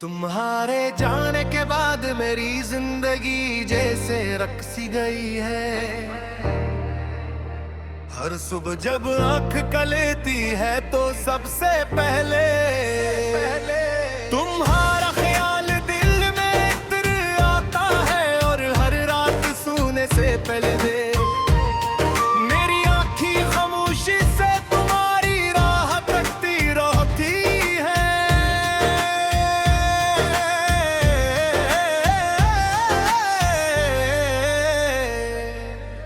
तुम्हारे जाने के बाद मेरी जिंदगी जैसे रक्सी गई है। हर सुबह जब आंख कलेती है तो सबसे पहले तुम्हारा ख्याल दिल में इत्र आता है। और हर रात सोने से पहले मेरी आंखें खामोशी से तुम्हारी राह तकती रहती है।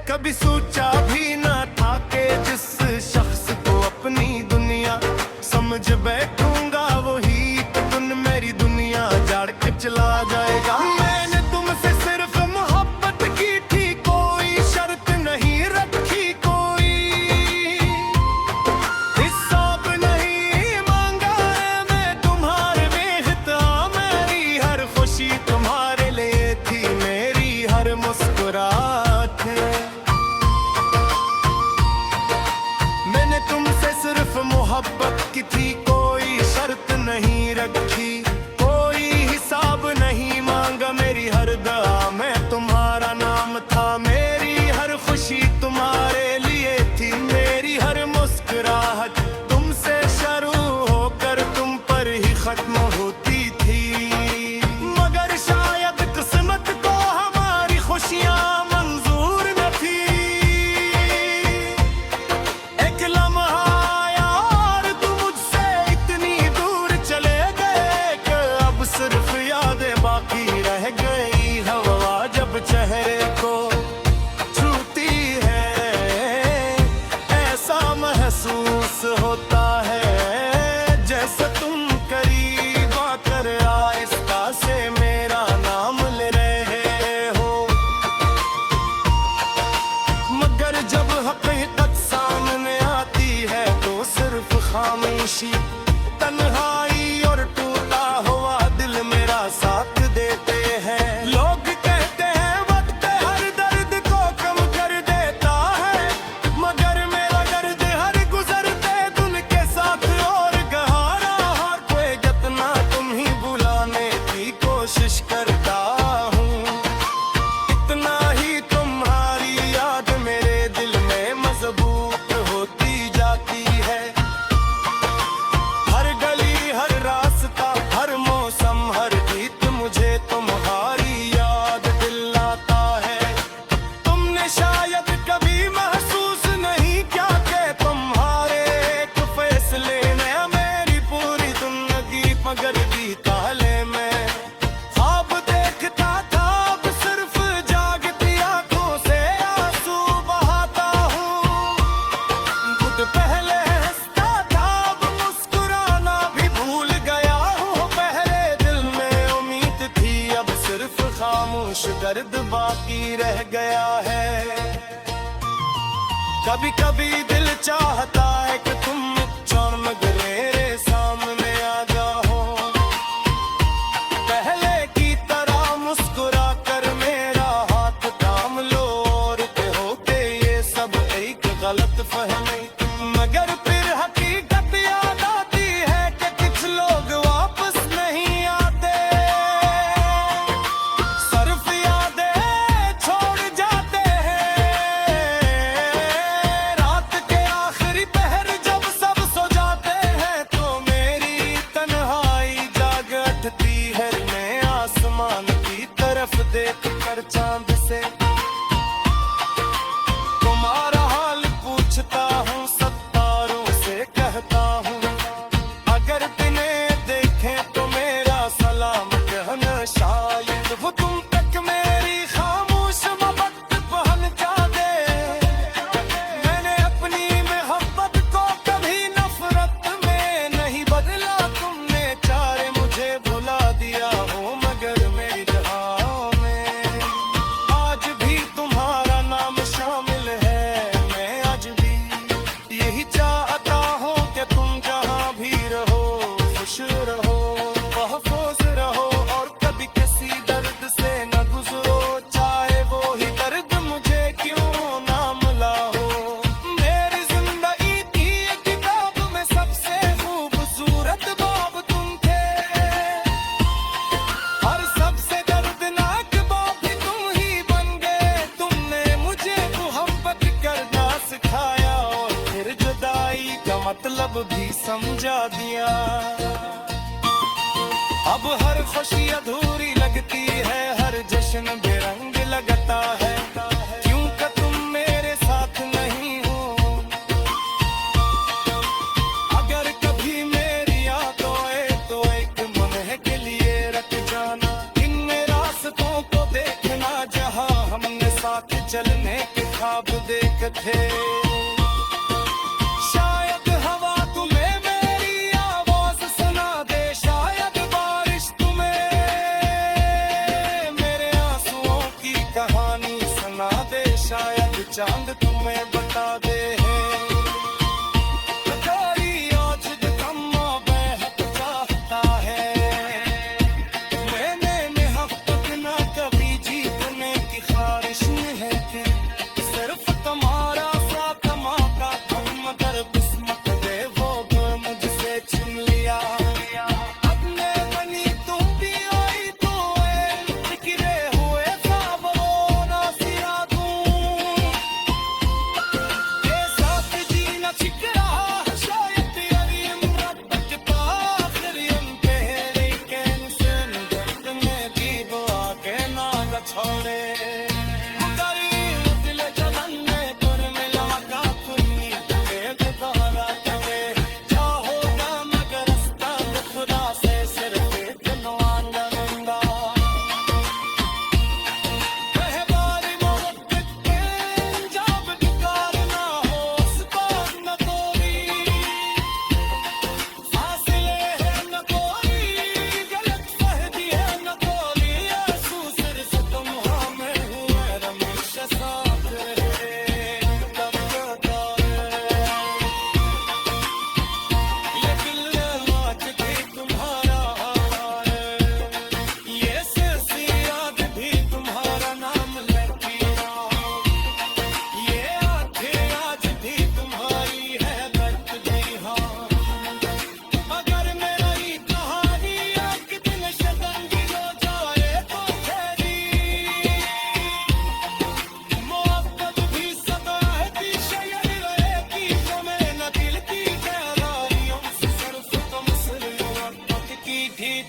कभी सोचा भी ना था कि जिस शख्स को अपनी दुनिया समझ बैठूंगा वही एक दिन मेरी दुनिया जाड़ के चला जाएगा। मैंने तुमसे सिर्फ मोहब्बत की थी, कोई शर्त नहीं रखी, कोई हिसाब नहीं मांगा है। मैं तुम्हारे बेखता, मेरी हर खुशी तुम्हारे लिए थी, मेरी हर मुस्कुराहट तुमसे सिर्फ मोहब्बत की थी, कोई शर्त नहीं रखी, कोई हिसाब नहीं मांगा। मेरी हर दुआ में तुम्हारा नाम था, मेरी हर खुशी तुम्हारे लिए थी, मेरी हर मुस्कुराहट तुमसे शुरू होकर तुम पर ही खत्म होती थी। मगर शायद किस्मत को हमारी खुशियां मंजूर न थी। एक लम्हा सिर्फ यादें बाकी रह गई। हवा जब चेहरे को छूती है ऐसा महसूस होता है जैसे तुम करीब आकर आहिस्ता से मेरा नाम ले रहे हो। मगर जब हकीकत सामने आती है तो सिर्फ खामोशी, तन्हाई और टूटा हुआ दिल मेरा साथ देते हैं। लोग कहते हैं वक्त हर दर्द को कम कर देता है, मगर मेरा दर्द हर गुजरते दिन के साथ और गहरा है। जितना तुम ही बुलाने की कोशिश करता हूँ, इतना ही तुम्हारी याद मेरे दिल में मजबूत होती जाती है। हर गली हर रास्ता हर मौसम हर गीत मुझे तुम्हारी याद दिलाता है। तुमने शायद कभी महसूस नहीं किया कि तुम्हारे एक फैसले ने मेरी पूरी जिंदगी मगर दी ताले में। ख्वाब देखता था अब सिर्फ जागती आंखों से आंसू बहाता हूँ। खुद पहले हंसता था अब मुस्कुराना भी भूल गया हूँ। पहले दिल में उम्मीद थी अब सिर्फ खामोश दर्द बाकी रह गया है। कभी कभी दिल चाहता है कि तुम चमक मेरे सामने आ जाओ, पहले की तरह मुस्कुरा कर मेरा हाथ थाम लो। और कहो कि ये सब एक गलत फहमी, मगर फिर हकीकत याद आती है कि कुछ लोग वापस नहीं आते। सिर्फ यादें छोड़ जाते हैं। रात के आखिरी पहर जब सब सो जाते हैं तो मेरी तन्हाई जाग उठती है। मैं आसमान की तरफ देख कर चांद से तुम्हारा हाल पूछता हूँ, सितारों से कहता हूँ अगर तुम्हें देखें तो मेरा सलाम कहना। शायद वो तुम तक मेरी खामोश मोहब्बत पहुंचा दे। मैंने अपनी मोहब्बत को कभी नफरत में नहीं बदला, तुमने चाहे मुझे भुला खुशी अधूरी लगती है, हर जश्न बेरंग लगता है, क्यों का तुम मेरे साथ नहीं हो। अगर कभी मेरी याद आए तो एक लम्हे के लिए रख जाना, इनमें रास्तों को देखना जहां हमने साथ चलने के ख्वाब देखे थे। शायद हवा तुम्हें मेरी आवाज सुना दे, शायद बारिश तुम्हें मेरे आंसुओं की कहानी सुना दे, शायद चांद तुम्हें बता दे कोई आज कम्मा बेहद चाहता है। मैंने हफ्तक ना कभी जीतने की ख्वाहिश है कि सिर्फ तुम्हारा साथ मौका था, मगर किस्मत दे वो घर मुझसे छीन लिया। अपने बनी तुम भी आई तो बिखरे हुए ख्वाब वो ना सिया दूं, ये साथ जीना सीख रहा है शायद तेरी इम्रत के आखिर यम तेरे कैंसन दर्द में भी दुआ के ना छोड़े।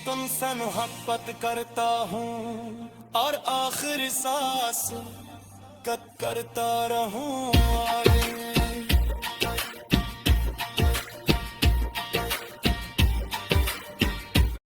तुमसे मोहब्बत करता हूँ और आखिर सांस कत करता रहूं।